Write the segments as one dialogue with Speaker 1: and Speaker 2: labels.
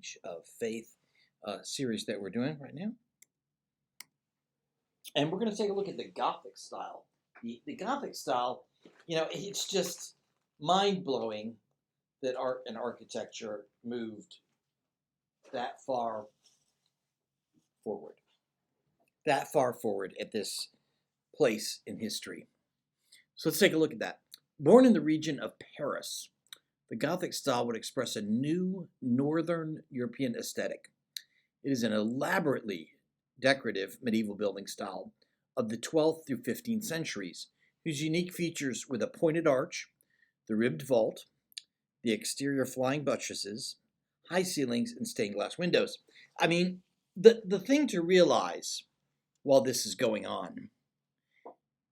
Speaker 1: Age of Faith series that we're doing right now. And we're going to take a look at the Gothic style. The Gothic style, it's just mind-blowing that art and architecture moved that far forward. That far forward at this place in history. So let's take a look at that. Born in the region of Paris, the Gothic style would express a new Northern European aesthetic. It is an elaborately decorative medieval building style of the 12th through 15th centuries, whose unique features were the pointed arch, the ribbed vault, the exterior flying buttresses, high ceilings, and stained glass windows. I mean, the thing to realize while this is going on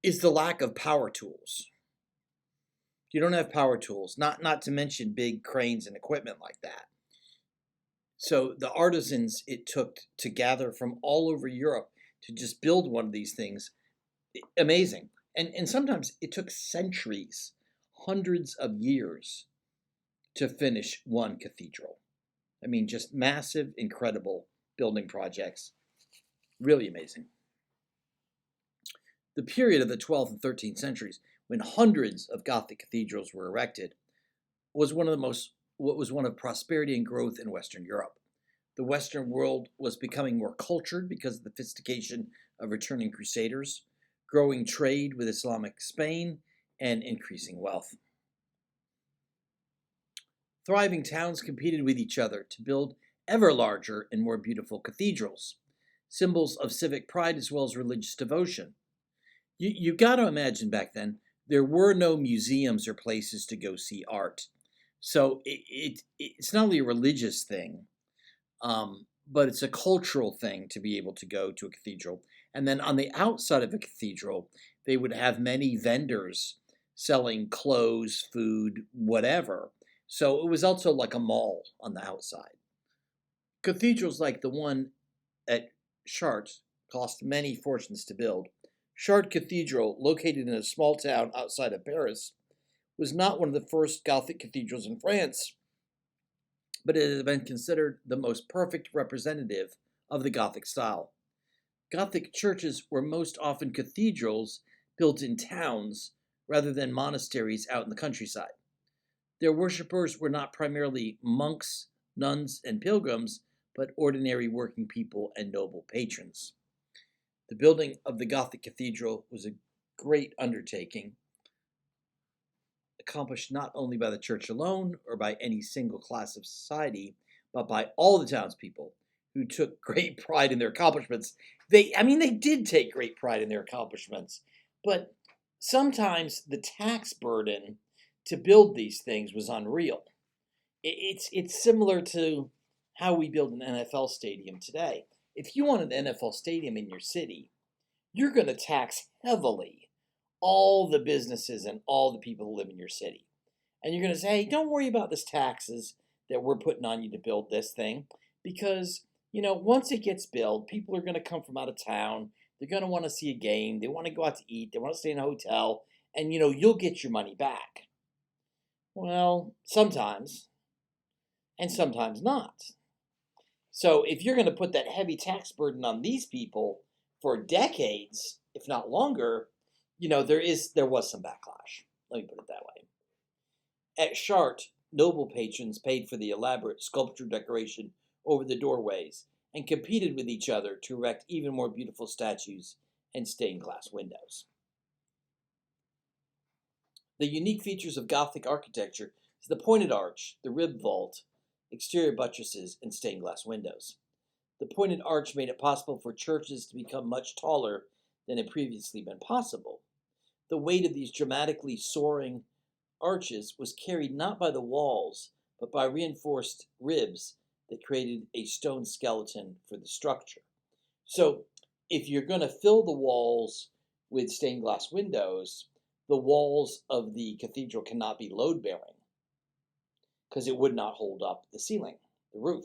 Speaker 1: is the lack of power tools. You don't have power tools, not to mention big cranes and equipment like that. So the artisans it took to gather from all over Europe to just build one of these things, amazing. And sometimes it took centuries, hundreds of years to finish one cathedral. I mean, just massive, incredible building projects. Really amazing. The period of the 12th and 13th centuries, when hundreds of Gothic cathedrals were erected, was one of prosperity and growth in Western Europe. The Western world was becoming more cultured because of the sophistication of returning crusaders, growing trade with Islamic Spain, and increasing wealth. Thriving towns competed with each other to build ever larger and more beautiful cathedrals, symbols of civic pride as well as religious devotion. You got to imagine back then, there were no museums or places to go see art. So it's not only a religious thing, but it's a cultural thing to be able to go to a cathedral. And then on the outside of a cathedral, they would have many vendors selling clothes, food, whatever. So it was also like a mall on the outside. Cathedrals like the one at Chartres cost many fortunes to build. Chartres Cathedral, located in a small town outside of Paris, was not one of the first Gothic cathedrals in France, but it has been considered the most perfect representative of the Gothic style. Gothic churches were most often cathedrals built in towns rather than monasteries out in the countryside. Their worshippers were not primarily monks, nuns, and pilgrims, but ordinary working people and noble patrons. The building of the Gothic cathedral was a great undertaking, accomplished not only by the church alone or by any single class of society, but by all the townspeople who took great pride in their accomplishments. They did take great pride in their accomplishments, but sometimes the tax burden to build these things was unreal. It's similar to how we build an NFL stadium today. If you want an NFL stadium in your city, you're going to tax heavily all the businesses and all the people who live in your city. And you're going to say, hey, don't worry about this taxes that we're putting on you to build this thing, because, once it gets built, people are going to come from out of town. They're going to want to see a game. They want to go out to eat. They want to stay in a hotel. And, you'll get your money back. Well, sometimes, and sometimes not. So if you're going to put that heavy tax burden on these people for decades, if not longer, there was some backlash. Let me put it that way. At Chartres, noble patrons paid for the elaborate sculpture decoration over the doorways and competed with each other to erect even more beautiful statues and stained glass windows. The unique features of Gothic architecture is the pointed arch, the ribbed vault, exterior buttresses, and stained glass windows. The pointed arch made it possible for churches to become much taller than had previously been possible. The weight of these dramatically soaring arches was carried not by the walls, but by reinforced ribs that created a stone skeleton for the structure. So if you're going to fill the walls with stained glass windows, the walls of the cathedral cannot be load-bearing because it would not hold up the ceiling, the roof.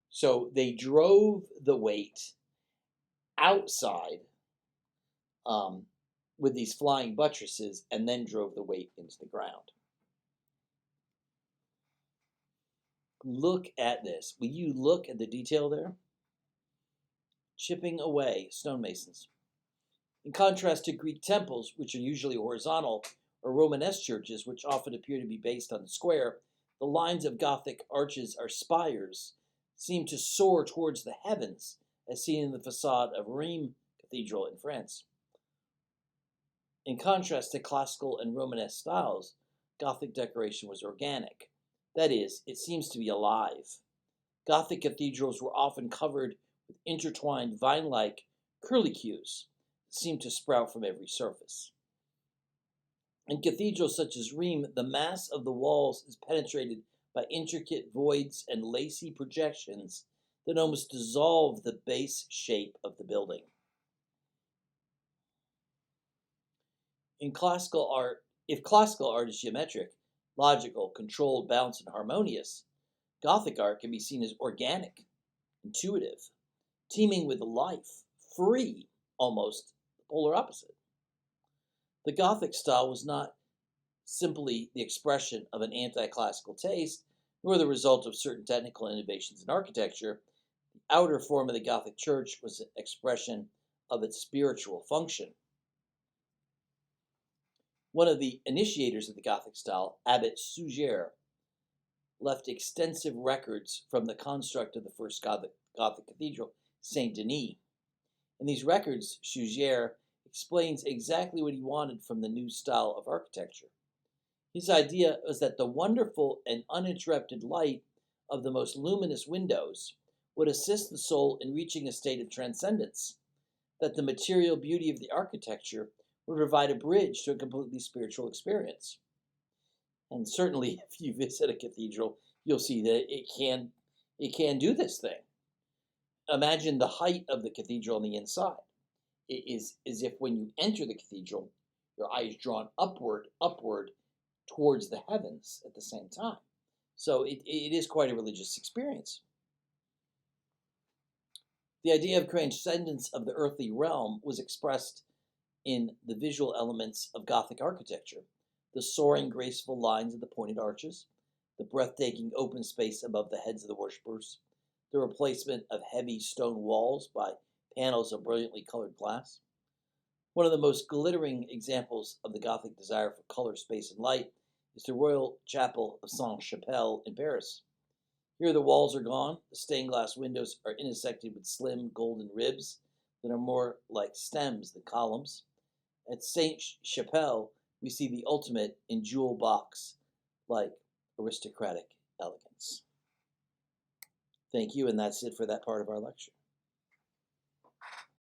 Speaker 1: So they drove the weight outside with these flying buttresses and then drove the weight into the ground. Look at this. Will you look at the detail there? Chipping away stonemasons. In contrast to Greek temples, which are usually horizontal, or Romanesque churches, which often appear to be based on the square, the lines of Gothic arches or spires seem to soar towards the heavens, as seen in the facade of Rheims Cathedral in France. In contrast to classical and Romanesque styles, Gothic decoration was organic. That is, it seems to be alive. Gothic cathedrals were often covered with intertwined vine-like curlicues that seemed to sprout from every surface. In cathedrals such as Rheims, the mass of the walls is penetrated by intricate voids and lacy projections that almost dissolve the base shape of the building. In classical art, if classical art is geometric, logical, controlled, balanced, and harmonious, Gothic art can be seen as organic, intuitive, teeming with life, free, almost the polar opposite. The Gothic style was not simply the expression of an anti-classical taste, nor the result of certain technical innovations in architecture. The outer form of the Gothic church was an expression of its spiritual function. One of the initiators of the Gothic style, Abbot Suger, left extensive records from the construct of the first Gothic cathedral, Saint Denis. In these records, Suger explains exactly what he wanted from the new style of architecture. His idea was that the wonderful and uninterrupted light of the most luminous windows would assist the soul in reaching a state of transcendence, that the material beauty of the architecture would provide a bridge to a completely spiritual experience. And certainly, if you visit a cathedral, you'll see that it can do this thing. Imagine the height of the cathedral on the inside. It is as if when you enter the cathedral, your eye is drawn upward towards the heavens at the same time. So it is quite a religious experience. The idea of transcendence of the earthly realm was expressed in the visual elements of Gothic architecture: the soaring, graceful lines of the pointed arches, the breathtaking open space above the heads of the worshippers, the replacement of heavy stone walls by panels of brilliantly colored glass. One of the most glittering examples of the Gothic desire for color, space, and light is the Royal Chapel of Sainte-Chapelle in Paris. Here the walls are gone, the stained glass windows are intersected with slim golden ribs that are more like stems than columns. At Sainte-Chapelle, we see the ultimate in jewel box, like aristocratic elegance. Thank you, and that's it for that part of our lecture.